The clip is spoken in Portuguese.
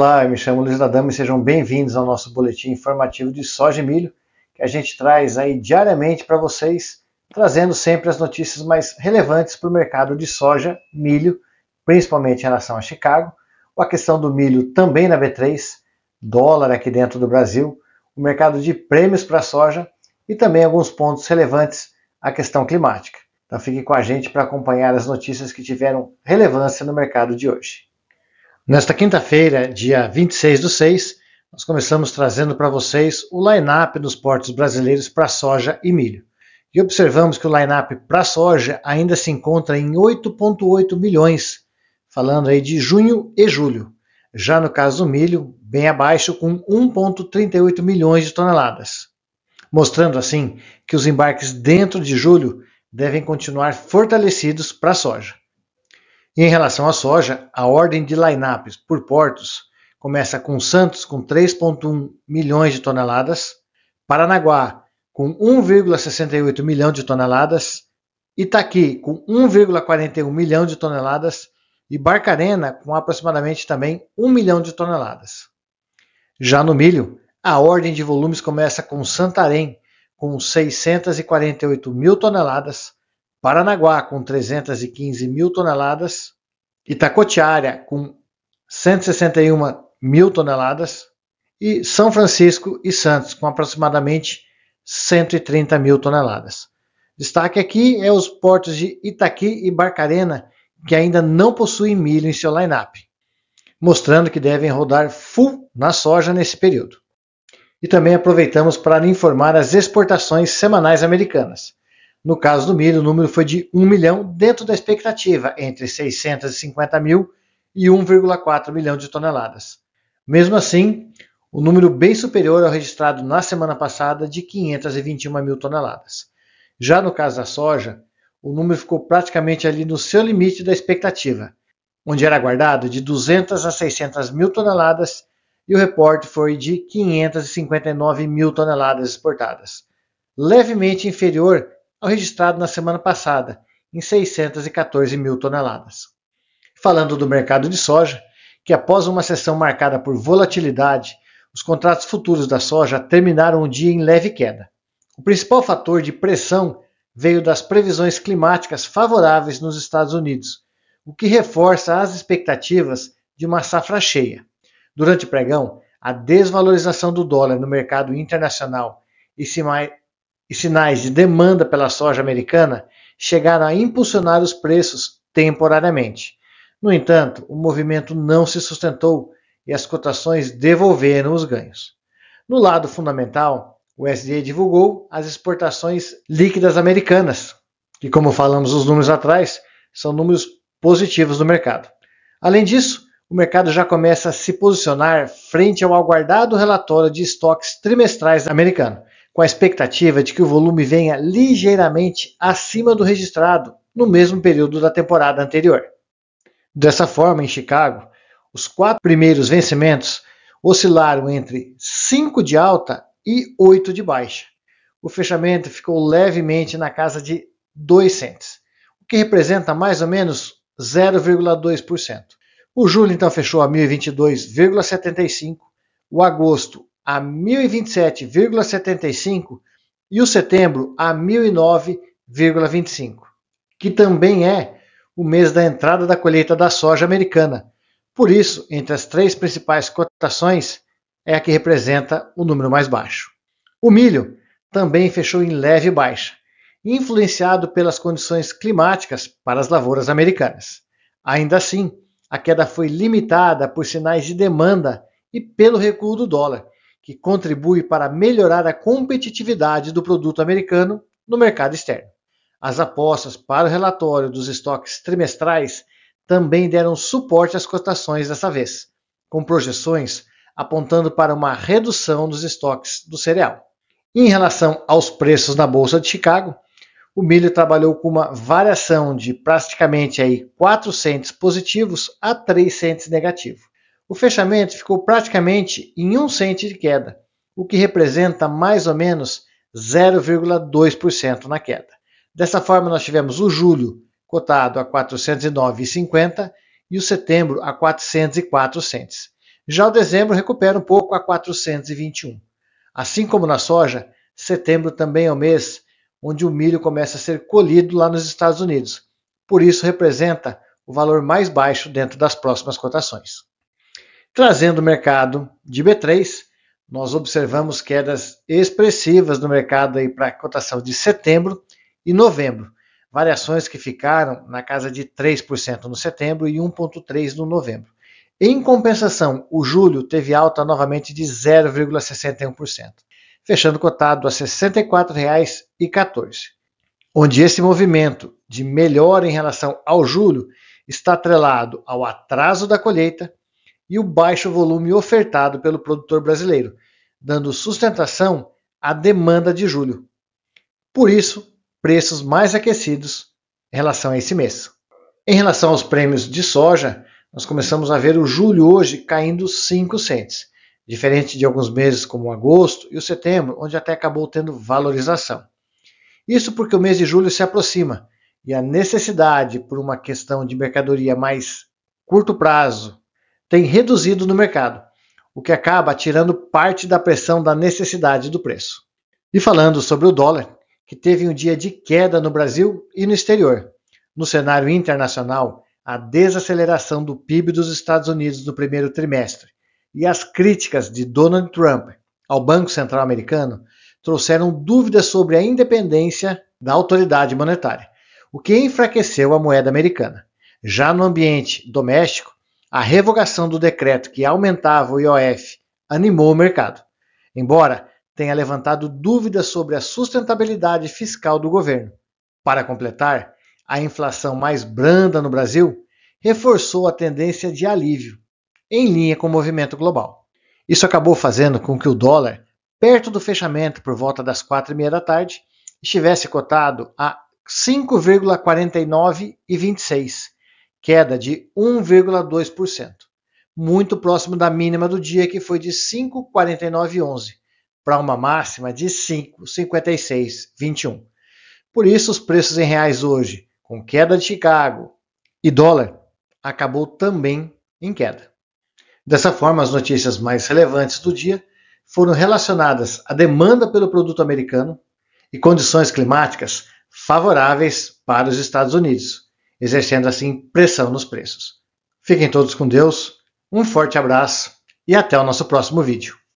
Olá, eu me chamo Luiz Adamo e sejam bem-vindos ao nosso boletim informativo de soja e milho, que a gente traz aí diariamente para vocês, trazendo sempre as notícias mais relevantes para o mercado de soja, milho, principalmente em relação a Chicago, a questão do milho também na B3, dólar aqui dentro do Brasil, o mercado de prêmios para a soja e também alguns pontos relevantes à questão climática. Então fique com a gente para acompanhar as notícias que tiveram relevância no mercado de hoje. Nesta quinta-feira, dia 26/6, nós começamos trazendo para vocês o line-up dos portos brasileiros para soja e milho. E observamos que o line-up para soja ainda se encontra em 8,8 milhões, falando aí de junho e julho. Já no caso do milho, bem abaixo, com 1,38 milhões de toneladas. Mostrando assim que os embarques dentro de julho devem continuar fortalecidos para a soja. E em relação à soja, a ordem de line-ups por portos começa com Santos com 3,1 milhões de toneladas, Paranaguá com 1,68 milhão de toneladas, Itaqui com 1,41 milhão de toneladas e Barcarena com aproximadamente também 1 milhão de toneladas. Já no milho, a ordem de volumes começa com Santarém com 648 mil toneladas, Paranaguá com 315 mil toneladas, Itacoatiara com 161 mil toneladas e São Francisco e Santos com aproximadamente 130 mil toneladas. Destaque aqui é os portos de Itaqui e Barcarena, que ainda não possuem milho em seu line-up, mostrando que devem rodar full na soja nesse período. E também aproveitamos para informar as exportações semanais americanas. No caso do milho, o número foi de 1 milhão dentro da expectativa, entre 650 mil e 1,4 milhão de toneladas. Mesmo assim, o número bem superior ao registrado na semana passada de 521 mil toneladas. Já no caso da soja, o número ficou praticamente ali no seu limite da expectativa, onde era aguardado de 200 a 600 mil toneladas e o reporte foi de 559 mil toneladas exportadas, levemente inferior ao registrado na semana passada, em 614 mil toneladas. Falando do mercado de soja, que após uma sessão marcada por volatilidade, os contratos futuros da soja terminaram o dia em leve queda. O principal fator de pressão veio das previsões climáticas favoráveis nos Estados Unidos, o que reforça as expectativas de uma safra cheia. Durante o pregão, a desvalorização do dólar no mercado internacional e sinais de demanda pela soja americana chegaram a impulsionar os preços temporariamente. No entanto, o movimento não se sustentou e as cotações devolveram os ganhos. No lado fundamental, o USDA divulgou as exportações líquidas americanas, que, como falamos os números atrás, são números positivos do mercado. Além disso, o mercado já começa a se posicionar frente ao aguardado relatório de estoques trimestrais americano, com a expectativa de que o volume venha ligeiramente acima do registrado no mesmo período da temporada anterior. Dessa forma, em Chicago, os 4 primeiros vencimentos oscilaram entre 5 de alta e 8 de baixa. O fechamento ficou levemente na casa de 2 cents, o que representa mais ou menos 0,2%. O julho então fechou a 1022,75, o agosto a 1027,75 e o setembro a 1009,25, que também é o mês da entrada da colheita da soja americana. Por isso, entre as 3 principais cotações, é a que representa o número mais baixo. O milho também fechou em leve baixa, influenciado pelas condições climáticas para as lavouras americanas. Ainda assim, a queda foi limitada por sinais de demanda e pelo recuo do dólar, que contribui para melhorar a competitividade do produto americano no mercado externo. As apostas para o relatório dos estoques trimestrais também deram suporte às cotações dessa vez, com projeções apontando para uma redução dos estoques do cereal. Em relação aos preços na Bolsa de Chicago, o milho trabalhou com uma variação de praticamente 4 cents positivos a 3 cents negativo. O fechamento ficou praticamente em 1 cent de queda, o que representa mais ou menos 0,2% na queda. Dessa forma, nós tivemos o julho cotado a 409,50 e o setembro a 404 cents. Já o dezembro recupera um pouco a 421. Assim como na soja, setembro também é o mês onde o milho começa a ser colhido lá nos Estados Unidos. Por isso representa o valor mais baixo dentro das próximas cotações. Trazendo o mercado de B3, nós observamos quedas expressivas no mercado para a cotação de setembro e novembro. Variações que ficaram na casa de 3% no setembro e 1,3% no novembro. Em compensação, o julho teve alta novamente de 0,61%, fechando cotado a R$ 64,14, onde esse movimento de melhora em relação ao julho está atrelado ao atraso da colheita e o baixo volume ofertado pelo produtor brasileiro, dando sustentação à demanda de julho. Por isso, preços mais aquecidos em relação a esse mês. Em relação aos prêmios de soja, nós começamos a ver o julho hoje caindo 5 cents, diferente de alguns meses como o agosto e o setembro, onde até acabou tendo valorização. Isso porque o mês de julho se aproxima e a necessidade por uma questão de mercadoria mais curto prazo tem reduzido no mercado, o que acaba tirando parte da pressão da necessidade do preço. E falando sobre o dólar, que teve um dia de queda no Brasil e no exterior. No cenário internacional, a desaceleração do PIB dos Estados Unidos no primeiro trimestre e as críticas de Donald Trump ao Banco Central americano trouxeram dúvidas sobre a independência da autoridade monetária, o que enfraqueceu a moeda americana. Já no ambiente doméstico, a revogação do decreto que aumentava o IOF animou o mercado, embora tenha levantado dúvidas sobre a sustentabilidade fiscal do governo. Para completar, a inflação mais branda no Brasil reforçou a tendência de alívio, em linha com o movimento global. Isso acabou fazendo com que o dólar, perto do fechamento por volta das 4h30 da tarde, estivesse cotado a 5,4926, queda de 1,2%, muito próximo da mínima do dia, que foi de 5,4911, para uma máxima de 5,5621. Por isso, os preços em reais hoje, com queda de Chicago e dólar, acabou também em queda. Dessa forma, as notícias mais relevantes do dia foram relacionadas à demanda pelo produto americano e condições climáticas favoráveis para os Estados Unidos, exercendo assim pressão nos preços. Fiquem todos com Deus, um forte abraço e até o nosso próximo vídeo.